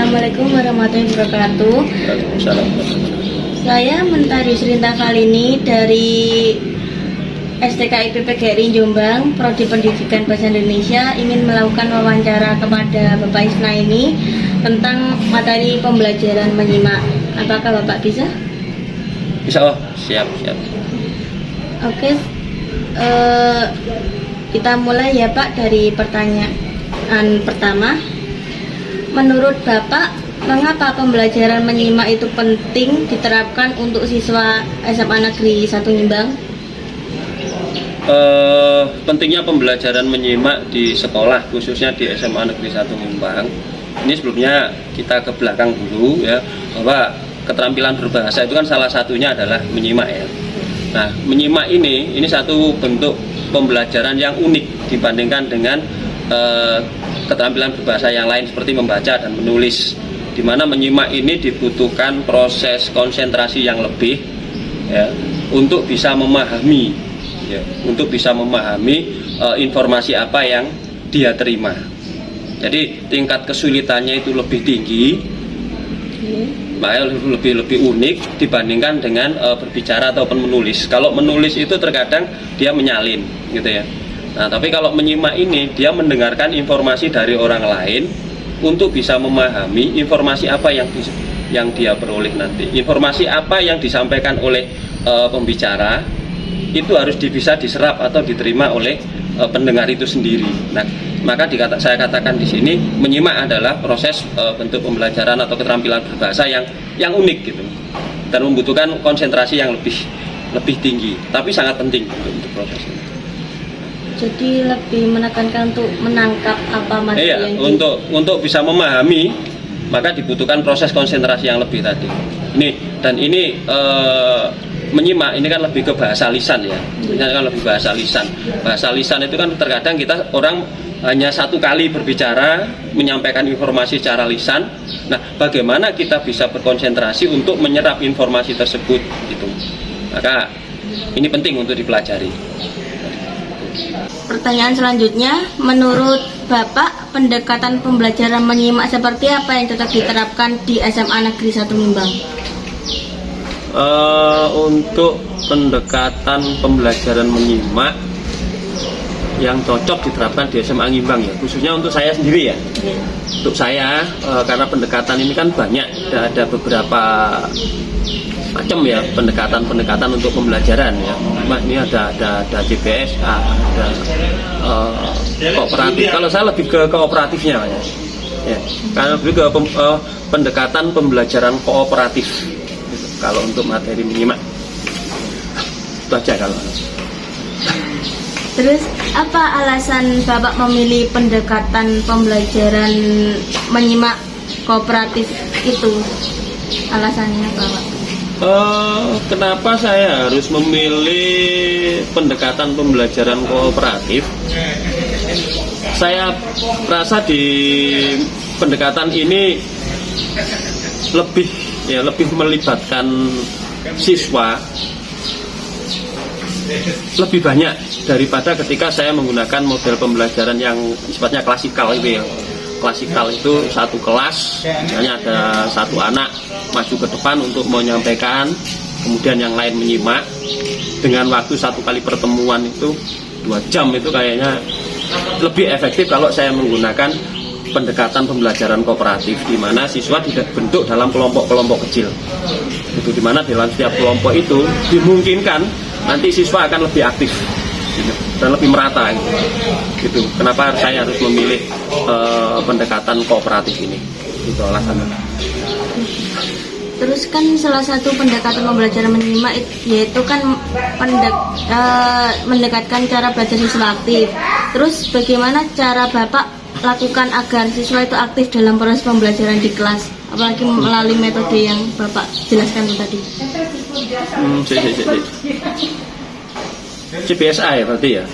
Assalamualaikum warahmatullahi wabarakatuh. Waalaikumsalam. Saya Mentari Srinta Kalini dari STKIP PGRI Jombang, Prodi Pendidikan Bahasa Indonesia, ingin melakukan wawancara kepada Bapak Isna ini tentang materi pembelajaran menyimak. Apakah Bapak bisa? Bisa, oh, siap. Oke, kita mulai ya Pak dari pertanyaan pertama. Menurut Bapak, mengapa pembelajaran menyimak itu penting diterapkan untuk siswa SMA Negeri 1 Nyimbang? Pentingnya pembelajaran menyimak di sekolah, khususnya di SMA Negeri 1 Nyimbang. Ini sebelumnya kita ke belakang dulu ya, bahwa keterampilan berbahasa itu kan salah satunya adalah menyimak ya. Nah, menyimak ini satu bentuk pembelajaran yang unik dibandingkan dengan keterampilan berbahasa yang lain seperti membaca dan menulis, di mana menyimak ini dibutuhkan proses konsentrasi yang lebih ya, untuk bisa memahami ya, informasi apa yang dia terima. Jadi tingkat kesulitannya itu lebih tinggi, makanya lebih unik dibandingkan dengan berbicara ataupun menulis. Kalau menulis itu terkadang dia menyalin gitu ya. Nah, tapi kalau menyimak ini dia mendengarkan informasi dari orang lain untuk bisa memahami informasi apa yang dia peroleh nanti. Informasi apa yang disampaikan oleh pembicara itu harus bisa diserap atau diterima oleh pendengar itu sendiri. Nah, maka saya katakan di sini menyimak adalah proses bentuk pembelajaran atau keterampilan berbahasa yang unik gitu, dan membutuhkan konsentrasi yang lebih tinggi, tapi sangat penting untuk proses ini. Jadi lebih menekankan untuk menangkap apa materi yang untuk bisa memahami, maka dibutuhkan proses konsentrasi yang lebih tadi. Ini menyimak ini kan lebih ke bahasa lisan ya. Ini kan lebih bahasa lisan. Bahasa lisan itu kan terkadang orang hanya satu kali berbicara menyampaikan informasi secara lisan. Nah, bagaimana kita bisa berkonsentrasi untuk menyerap informasi tersebut gitu. Maka ini penting untuk dipelajari. Pertanyaan selanjutnya, menurut Bapak, pendekatan pembelajaran menyimak seperti apa yang cocok diterapkan di SMA Negeri 1 Nyimbang? Untuk pendekatan pembelajaran menyimak yang cocok diterapkan di SMA Nyimbang ya, khususnya untuk saya sendiri ya. Untuk saya, karena pendekatan ini kan banyak, ada beberapa macam ya pendekatan untuk pembelajaran ya. Ini ada CPS, ada kooperatif. Kalau saya lebih ke kooperatifnya ya. Karena lebih ke pendekatan pembelajaran kooperatif gitu, kalau untuk materi menyimak. Itu aja kalau. Terus apa alasan Bapak memilih pendekatan pembelajaran menyimak kooperatif itu? Alasannya Bapak? Kenapa saya harus memilih pendekatan pembelajaran kooperatif? Saya rasa di pendekatan ini lebih melibatkan siswa lebih banyak daripada ketika saya menggunakan model pembelajaran yang sifatnya klasikal itu ya. Klasikal itu satu kelas, misalnya ada satu anak maju ke depan untuk menyampaikan, kemudian yang lain menyimak dengan waktu satu kali pertemuan itu 2 jam. Itu kayaknya lebih efektif kalau saya menggunakan pendekatan pembelajaran kooperatif, di mana siswa dibentuk dalam kelompok-kelompok kecil. Itu di mana dalam setiap kelompok itu dimungkinkan nanti siswa akan lebih aktif dan lebih merata gitu. Kenapa saya harus memilih pendekatan kooperatif ini? Itu alasannya. Terus kan salah satu pendekatan pembelajaran menyimak yaitu kan mendekatkan cara belajar siswa aktif. Terus bagaimana cara Bapak lakukan agar siswa itu aktif dalam proses pembelajaran di kelas, apalagi melalui metode yang Bapak jelaskan tadi? CPSA ya berarti ya.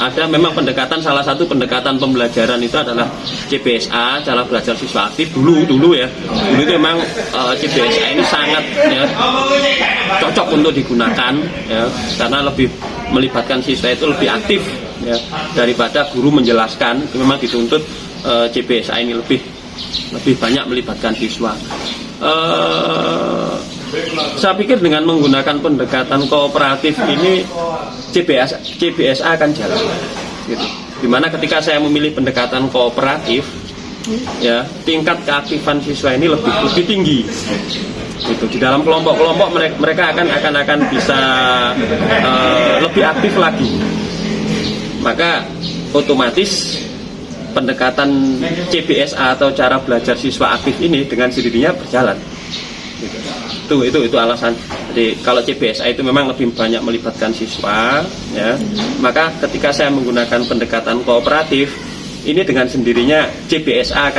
Ada memang salah satu pendekatan pembelajaran itu adalah CPSA, cara belajar siswa aktif dulu ya. Dulu itu memang CPSA ini sangat ya, cocok untuk digunakan ya, karena lebih melibatkan siswa itu lebih aktif ya, daripada guru menjelaskan. Memang dituntut CPSA ini lebih lebih banyak melibatkan siswa. Saya pikir dengan menggunakan pendekatan kooperatif ini CBSA akan jalan, gitu. Dimana ketika saya memilih pendekatan kooperatif, ya tingkat keaktifan siswa ini lebih tinggi. Gitu. Di dalam kelompok-kelompok mereka akan bisa lebih aktif lagi. Maka otomatis pendekatan CBSA atau cara belajar siswa aktif ini dengan sendirinya berjalan. Gitu. Itu alasan. Jadi kalau CBSA itu memang lebih banyak melibatkan siswa, ya. Maka ketika saya menggunakan pendekatan kooperatif, ini dengan sendirinya CBSA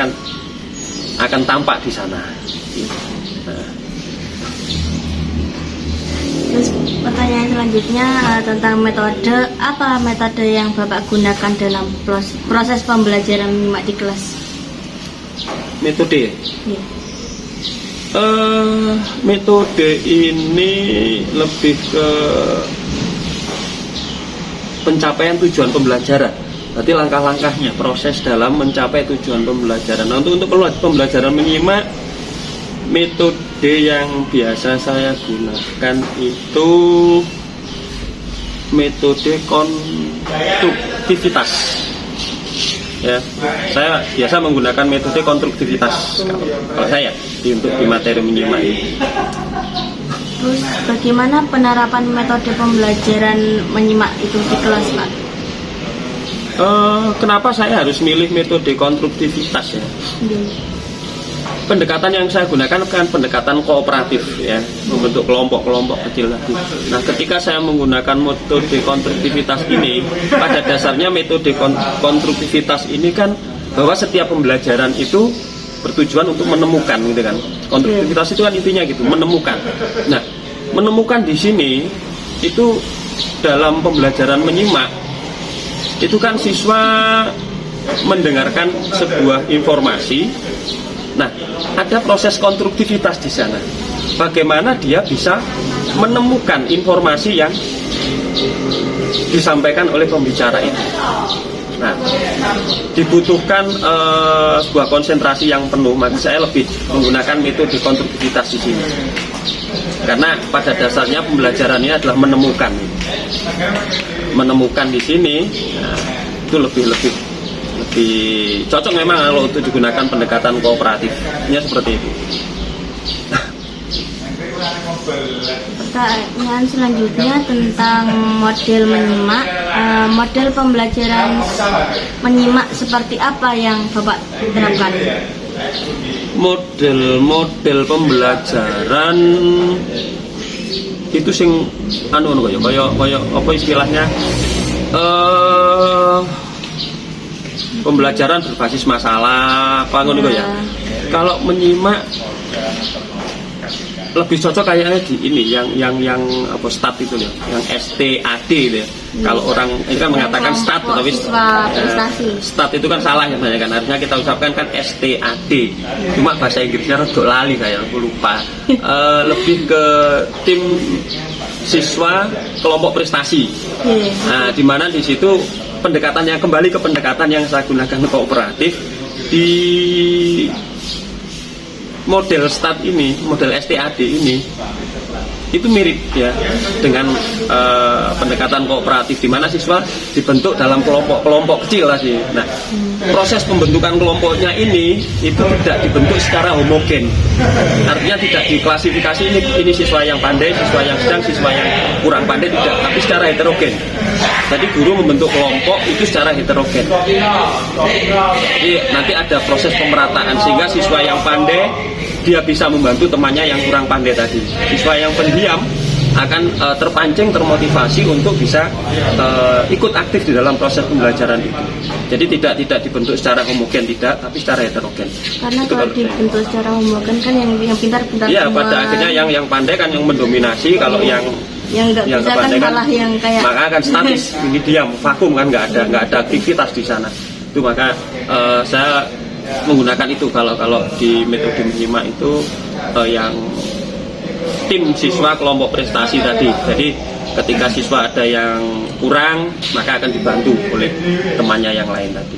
akan tampak di sana. Nah. Terus pertanyaan selanjutnya tentang metode, apa metode yang Bapak gunakan dalam proses pembelajaran menyimak di kelas? Metode? Ya. Metode ini lebih ke pencapaian tujuan pembelajaran. Berarti langkah-langkahnya, proses dalam mencapai tujuan pembelajaran. Nah, untuk pembelajaran menyimak, metode yang biasa saya gunakan itu metode konstruktivitas. Ya, saya biasa menggunakan metode konstruktivitas kalau saya untuk di materi menyimak ini. Terus bagaimana penerapan metode pembelajaran menyimak itu di kelas, Pak? Kenapa saya harus milih metode konstruktivitas ya? Pendekatan yang saya gunakan kan pendekatan kooperatif ya, membentuk kelompok-kelompok kecil tadi. Nah, ketika saya menggunakan metode konstruktivitas ini, pada dasarnya metode konstruktivitas ini kan bahwa setiap pembelajaran itu bertujuan untuk menemukan, gitu kan. Konstruktivitas itu kan intinya gitu, menemukan. Nah, menemukan di sini itu dalam pembelajaran menyimak itu kan siswa mendengarkan sebuah informasi. Nah, ada proses konstruktivitas di sana. Bagaimana dia bisa menemukan informasi yang disampaikan oleh pembicara itu. Nah, dibutuhkan sebuah konsentrasi yang penuh. Maka saya lebih menggunakan metode konstruktivitas di sini. Karena pada dasarnya pembelajaran ini adalah menemukan di sini. Nah, itu lebih cocok memang kalau untuk digunakan pendekatan kooperatifnya seperti itu. Pertanyaan selanjutnya tentang model menyimak. Model pembelajaran menyimak seperti apa yang Bapak terapkan? Model pembelajaran itu sing kaya apa istilahnya? Pembelajaran berbasis masalah apa ngono ya. Kalau menyimak lebih cocok kayaknya di ini yang apa STAT itu ya, yang STAD itu ya. Kalau orang ini kan mengatakan STAT tapi STAT itu kan salah ya banyak kan, harusnya kita ucapkan kan STAD. Cuma bahasa Inggrisnya rada lali kayak aku lupa. Lebih ke tim siswa kelompok prestasi. Nah, di mana di situ pendekatan yang kembali ke pendekatan yang saya gunakan kooperatif di model STAD ini, model STAD ini itu mirip ya dengan pendekatan kooperatif di mana siswa dibentuk dalam kelompok kecil lagi. Nah, proses pembentukan kelompoknya ini itu tidak dibentuk secara homogen. Artinya tidak diklasifikasi ini siswa yang pandai, siswa yang sedang, siswa yang kurang pandai, tidak, tapi secara heterogen. Jadi guru membentuk kelompok itu secara heterogen. Jadi nanti ada proses pemerataan sehingga siswa yang pandai dia bisa membantu temannya yang kurang pandai tadi. Siswa yang pendiam akan terpancing, termotivasi untuk bisa ikut aktif di dalam proses pembelajaran itu. Jadi tidak dibentuk secara homogen, tidak, tapi secara heterogen. Karena itu kalau dibentuk secara homogen kan yang pintar-pintar. Iya, pada akhirnya yang pandai kan yang mendominasi, kalau yang nggak bisa kan malah yang kayak maka akan statis, ini diam, vakum kan, nggak ada aktivitas di sana. Itu maka saya menggunakan itu kalau di metode menyimak itu yang tim siswa kelompok prestasi tadi. Jadi ketika siswa ada yang kurang maka akan dibantu oleh temannya yang lain tadi.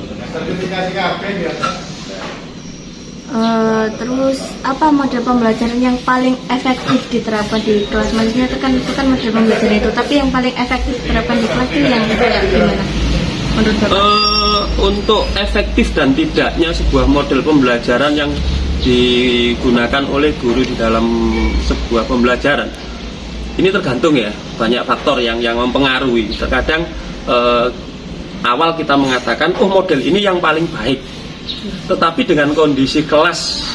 Terus apa model pembelajaran yang paling efektif diterapkan di kelas? Maksudnya itu kan model pembelajaran itu, tapi yang paling efektif diterapkan di kelas itu yang kayak gimana menurut Bapak? Untuk efektif dan tidaknya sebuah model pembelajaran yang digunakan oleh guru di dalam sebuah pembelajaran, ini tergantung ya, banyak faktor yang mempengaruhi. Terkadang awal kita mengatakan model ini yang paling baik, tetapi dengan kondisi kelas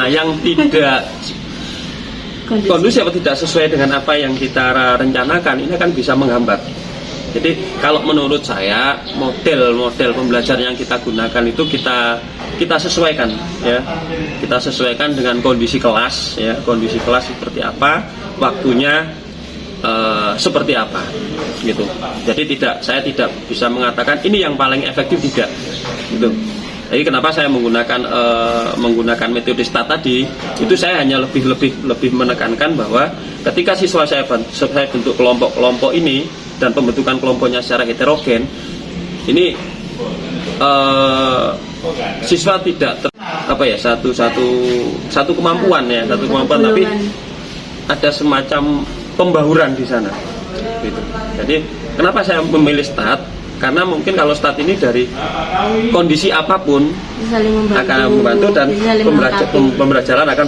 yang tidak kondusif atau tidak sesuai dengan apa yang kita rencanakan, ini akan bisa menghambat. Jadi kalau menurut saya model pembelajaran yang kita gunakan itu kita sesuaikan ya, kita sesuaikan dengan kondisi kelas ya, kondisi kelas seperti apa, waktunya seperti apa gitu. Jadi saya tidak bisa mengatakan ini yang paling efektif, tidak gitu. Jadi kenapa saya menggunakan metode STAT tadi, itu saya hanya lebih menekankan bahwa ketika siswa saya bentuk kelompok-kelompok ini dan pembentukan kelompoknya secara heterogen, ini siswa tidak satu kemampuan ya, satu kemampuan, tapi ada semacam pembahuran di sana gitu. Jadi kenapa saya memilih STAT? Karena mungkin kalau STAT ini dari kondisi apapun akan membantu dan pembelajaran akan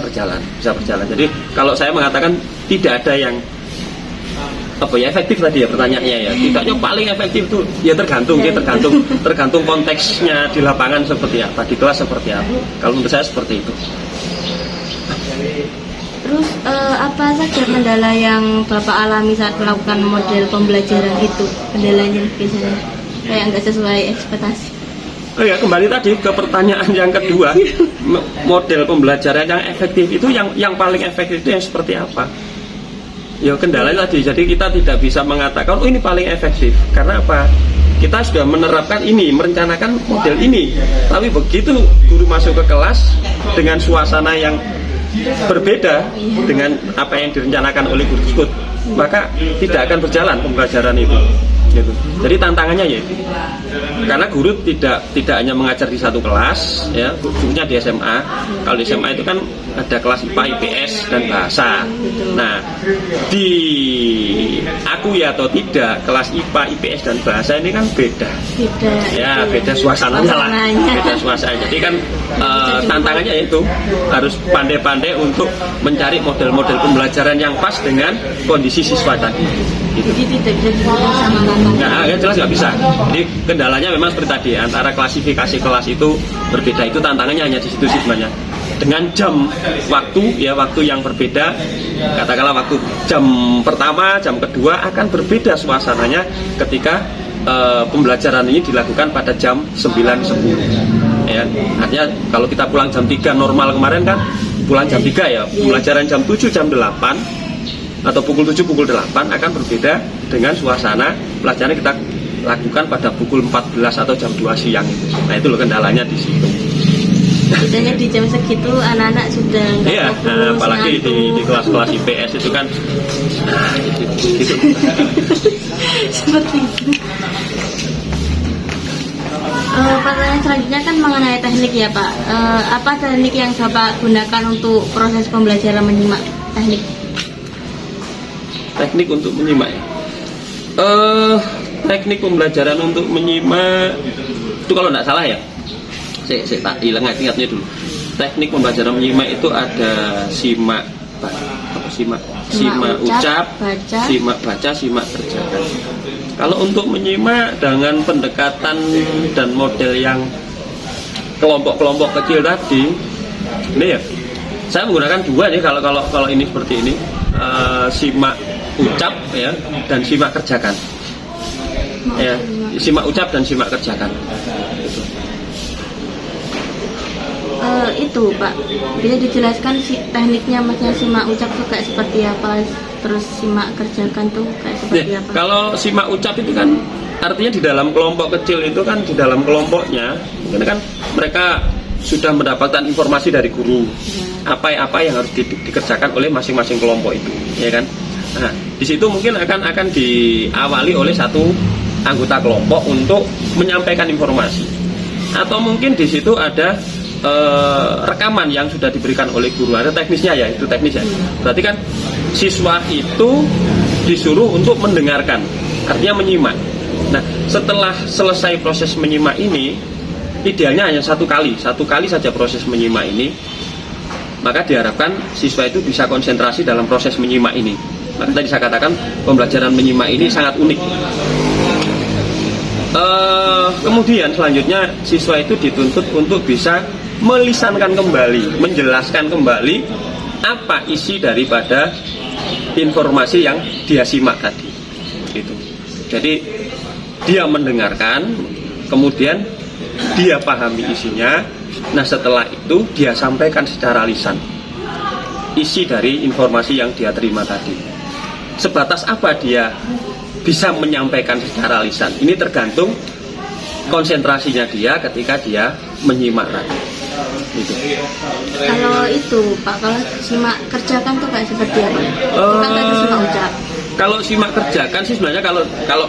bisa berjalan. Jadi kalau saya mengatakan tidak ada yang efektif tadi ya pertanyaannya ya, tidaknya paling efektif itu ya tergantung konteksnya di lapangan seperti apa, di kelas seperti apa. Kalau menurut saya seperti itu. Terus apa saja kendala yang Bapak alami saat melakukan model pembelajaran itu? Kendalanya biasanya kayak nggak sesuai ekspektasi. Kembali tadi ke pertanyaan yang kedua, model pembelajaran yang efektif itu yang paling efektif itu yang seperti apa? Ya kendalanya tadi, jadi kita tidak bisa mengatakan ini paling efektif. Karena apa? Kita sudah menerapkan ini, merencanakan model ini, tapi begitu guru masuk ke kelas dengan suasana yang berbeda dengan apa yang direncanakan oleh guru tersebut, maka tidak akan berjalan pembelajaran itu gitu. Jadi tantangannya yaitu karena guru tidak hanya mengajar di satu kelas ya, khususnya di SMA. Kalau di SMA itu kan ada kelas IPA, IPS dan bahasa. Nah, diakui atau tidak, kelas IPA, IPS dan bahasa ini kan beda ya, beda suasananya lah, beda suasana. Jadi kan tantangannya itu harus pandai-pandai untuk mencari model-model pembelajaran yang pas dengan kondisi siswa tadi gitu. Jadi tidak bisa disamakan. Ya jelas nggak bisa. Jadi kendalanya memang seperti tadi, antara klasifikasi kelas itu berbeda, itu tantangannya hanya di situ sih sebenarnya. Dengan jam waktu yang berbeda, katakanlah waktu jam pertama, jam kedua akan berbeda suasananya ketika pembelajaran ini dilakukan pada jam 9.10 ya. Artinya kalau kita pulang jam 3 normal kemarin kan pulang jam 3 ya, pembelajaran jam 7, jam 8 atau pukul 7, pukul 8 akan berbeda dengan suasana pelajaran kita lakukan pada pukul 14 atau jam 2 siang itu. Nah itu loh kendalanya di situ. Biasanya di jam segitu anak-anak sudah nggak fokus, apalagi di kelas-kelas IPS itu kan gitu. Seperti itu. Pertanyaan selanjutnya kan mengenai teknik ya Pak. Apa teknik yang Bapak gunakan untuk proses pembelajaran menyimak? Teknik untuk menyimak ya? Teknik pembelajaran untuk menyimak itu kalau tidak salah ya, saya tak ingatnya dulu. Teknik pembelajaran menyimak itu ada simak ucap, simak baca, simak kerjakan. Kalau untuk menyimak dengan pendekatan dan model yang kelompok-kelompok kecil tadi, ini ya saya menggunakan dua nih. Kalau ini seperti ini, simak ucap ya dan simak kerjakan. Ya, simak ucap dan simak kerjakan. Itu Pak, bisa dijelaskan tekniknya, maksudnya simak ucap tuh kayak seperti apa, terus simak kerjakan tuh kayak seperti apa? Kalau simak ucap itu kan artinya di dalam kelompok kecil itu kan, di dalam kelompoknya mungkin kan mereka sudah mendapatkan informasi dari guru apa yang harus dikerjakan oleh masing-masing kelompok itu, ya kan? Nah, di situ mungkin akan diawali oleh satu anggota kelompok untuk menyampaikan informasi, atau mungkin di situ ada rekaman yang sudah diberikan oleh guru, ada teknisnya ya, itu teknis ya. Berarti kan siswa itu disuruh untuk mendengarkan, artinya menyimak. Nah, setelah selesai proses menyimak ini, idealnya hanya satu kali saja proses menyimak ini, maka diharapkan siswa itu bisa konsentrasi dalam proses menyimak ini. Maka tadi saya katakan pembelajaran menyimak ini sangat unik. Kemudian selanjutnya siswa itu dituntut untuk bisa melisankan kembali, menjelaskan kembali apa isi daripada informasi yang dia simak tadi. Gitu. Jadi dia mendengarkan, kemudian dia pahami isinya. Nah, setelah itu dia sampaikan secara lisan isi dari informasi yang dia terima tadi. Sebatas apa dia bisa menyampaikan secara lisan, ini tergantung konsentrasinya dia ketika dia menyimak tadi. Gitu. Kalau itu Pak, kalau simak kerjakan tuh kayak seperti apa? Kan tadi simak ucap. Kalau simak kerjakan sih sebenarnya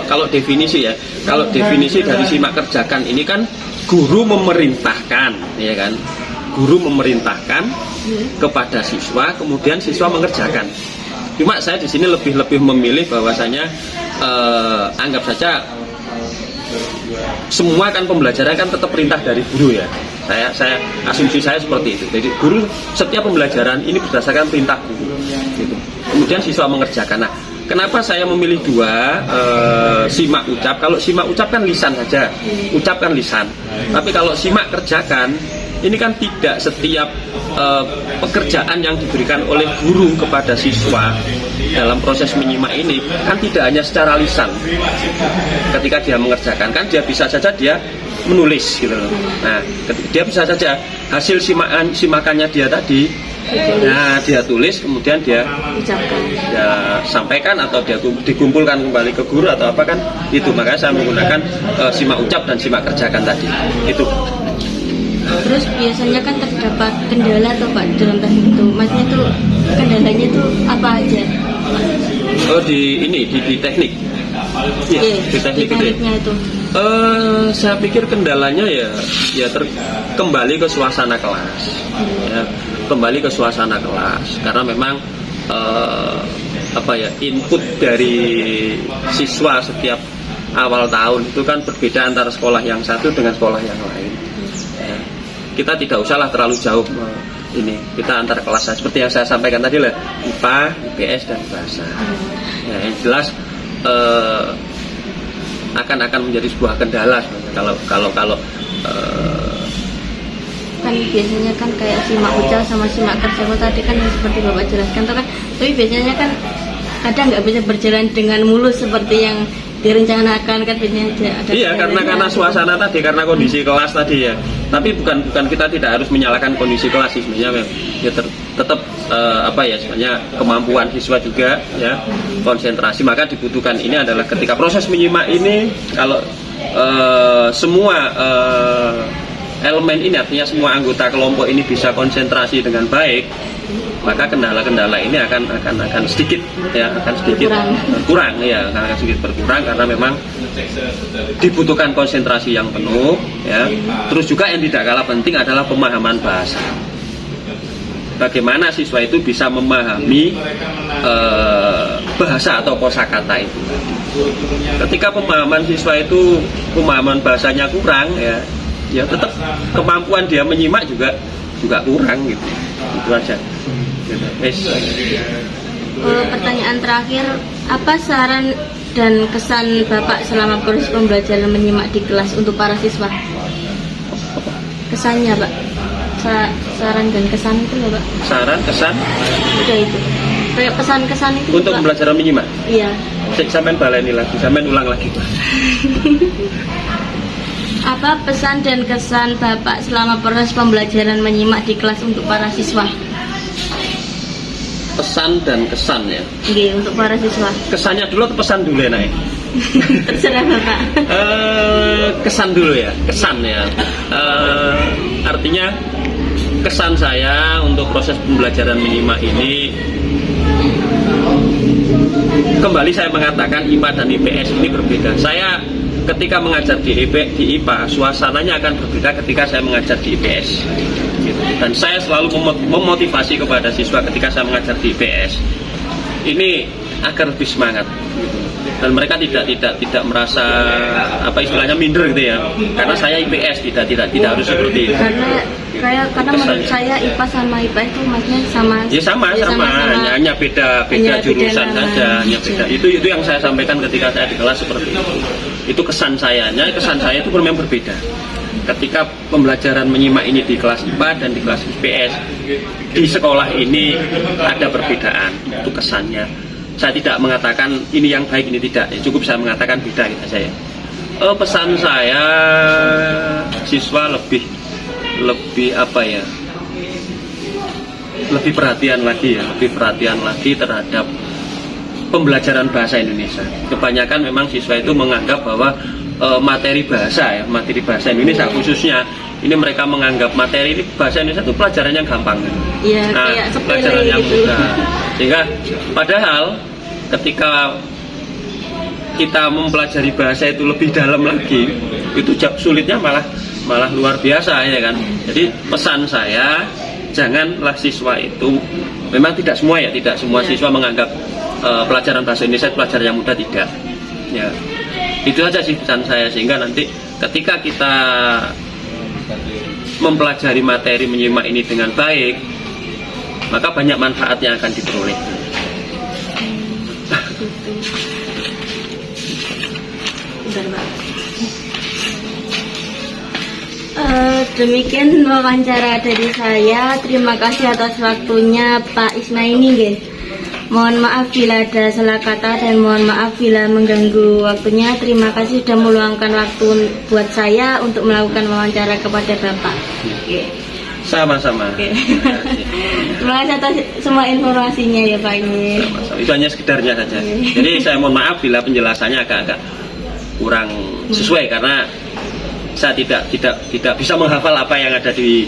kalau definisi ya, kalau definisi dari simak kerjakan ini kan guru memerintahkan, ya kan? Guru memerintahkan kepada siswa, kemudian siswa mengerjakan. Cuma saya di sini lebih memilih bahwasanya anggap saja semua kan pembelajaran kan tetap perintah dari guru ya. Saya asumsi saya seperti itu. Jadi guru setiap pembelajaran ini berdasarkan perintah guru. Gitu. Kemudian siswa mengerjakan. Nah, kenapa saya memilih dua, simak ucap? Kalau simak ucap kan lisan saja, ucap kan lisan. Tapi kalau simak kerjakan, ini kan tidak setiap pekerjaan yang diberikan oleh guru kepada siswa dalam proses menyimak ini kan tidak hanya secara lisan. Ketika dia mengerjakan kan dia bisa saja dia menulis gitu. Nah, dia bisa saja hasil simakannya dia tadi, nah dia tulis kemudian dia sampaikan atau dia dikumpulkan kembali ke guru atau apa kan itu. Makanya saya menggunakan simak ucap dan simak kerjakan tadi itu. Terus biasanya kan terdapat kendala tuh Pak dalam teknik itu. Maksudnya tuh kendalanya tuh apa aja? Oh di teknik. Iya, di tekniknya itu. Saya pikir kendalanya ya kembali ke suasana kelas. Ya, kembali ke suasana kelas karena memang input dari siswa setiap awal tahun itu kan berbeda antara sekolah yang satu dengan sekolah yang lain. Ya, kita tidak usahlah terlalu jauh ini, kita antar kelas seperti yang saya sampaikan tadi lah, IPA, IPS dan bahasa. Ya, yang jelas akan menjadi sebuah kendala sebenarnya kalau kan biasanya kan kayak simak ucap sama simak kerja tadi kan seperti Bapak jelaskan tuh kan, tapi biasanya kan kadang nggak bisa berjalan dengan mulus seperti yang direncanakan kan, biasanya ada iya karena suasana tadi, karena kondisi kelas tadi ya. Tapi bukan kita tidak harus menyalahkan kondisi kelas sih sebenarnya ya, tetap sebenarnya kemampuan siswa juga ya, konsentrasi. Maka dibutuhkan ini adalah ketika proses menyimak ini kalau semua elemen ini, artinya semua anggota kelompok ini bisa konsentrasi dengan baik, maka kendala-kendala ini akan sedikit berkurang ya, akan sedikit berkurang karena memang dibutuhkan konsentrasi yang penuh ya. Terus juga yang tidak kalah penting adalah pemahaman bahasa. Bagaimana siswa itu bisa memahami bahasa atau kosakata itu. Ketika pemahaman siswa itu pemahaman bahasanya kurang ya tetap kemampuan dia menyimak juga kurang gitu. Itu aja. Pertanyaan terakhir, apa saran dan kesan Bapak selama proses pembelajaran menyimak di kelas untuk para siswa? Kesannya Pak, saran dan kesan itu ya Pak? Saran, kesan? Udah itu, kayak pesan-kesan itu untuk Pak. Pembelajaran menyimak? Iya. Sampai baleni lagi, sampai ulang lagi Pak. Apa pesan dan kesan Bapak selama proses pembelajaran menyimak di kelas untuk para siswa? Pesan dan kesan ya? Iya, untuk para siswa. Kesannya dulu atau pesan dulu ya, Nay? Terserah Bapak. Kesan dulu ya, kesan ya. Artinya kesan saya untuk proses pembelajaran menyimak ini, kembali saya mengatakan IPA dan IPS ini berbeda. Saya ketika mengajar di IPA, suasananya akan berbeda ketika saya mengajar di IPS. Gitu. Dan saya selalu memotivasi kepada siswa ketika saya mengajar di IPS ini agar lebih semangat. Gitu. Dan mereka tidak merasa apa istilahnya minder gitu ya, karena saya IPS tidak harus seperti itu. Karena menurut saya IPA sama IPS itu maksudnya sama. Ya sama. Hanya beda jurusan saja, hanya beda. Itu yang saya sampaikan ketika saya di kelas seperti itu. Itu kesan saya itu memang berbeda. Ketika pembelajaran menyimak ini di kelas IPA dan di kelas IPS, di sekolah ini ada perbedaan. Itu kesannya. Saya tidak mengatakan ini yang baik, ini tidak. Ya, cukup saya mengatakan beda gitu saja. Pesan saya, siswa lebih apa ya? Lebih perhatian lagi terhadap pembelajaran bahasa Indonesia. Kebanyakan memang siswa itu menganggap bahwa materi bahasa Indonesia khususnya ini mereka menganggap materi ini bahasa Indonesia itu pelajaran yang gampang. Iya, kayak sepele pelajaran yang gitu. mudah. Sehingga padahal ketika kita mempelajari bahasa itu lebih dalam lagi, itu sulitnya malah luar biasa ya kan. Jadi pesan saya, janganlah siswa itu, memang tidak semua siswa menganggap pelajaran bahasa Indonesia pelajaran yang mudah, tidak. Ya, itu aja sih pesan saya, sehingga nanti ketika kita mempelajari materi menyimak ini dengan baik, maka banyak manfaat yang akan diperoleh. Demikian wawancara dari saya. Terima kasih atas waktunya Pak Isnaini, guys. Mohon maaf bila ada salah kata dan mohon maaf bila mengganggu waktunya. Terima kasih sudah meluangkan waktu buat saya untuk melakukan wawancara kepada Bapak. Sama-sama. Terima kasih atas semua informasinya ya Pak ini. Sama-sama. Itu hanya sekedarnya saja. Jadi saya mohon maaf bila penjelasannya agak kurang sesuai, karena saya tidak bisa menghafal apa yang ada di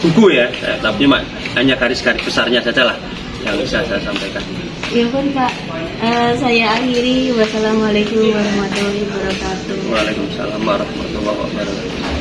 buku ya, tapi hanya garis-garis besarnya saja lah yang bisa saya sampaikan. Ya pun Pak, saya akhiri. Wassalamualaikum warahmatullahi wabarakatuh. Waalaikumsalam warahmatullahi wabarakatuh.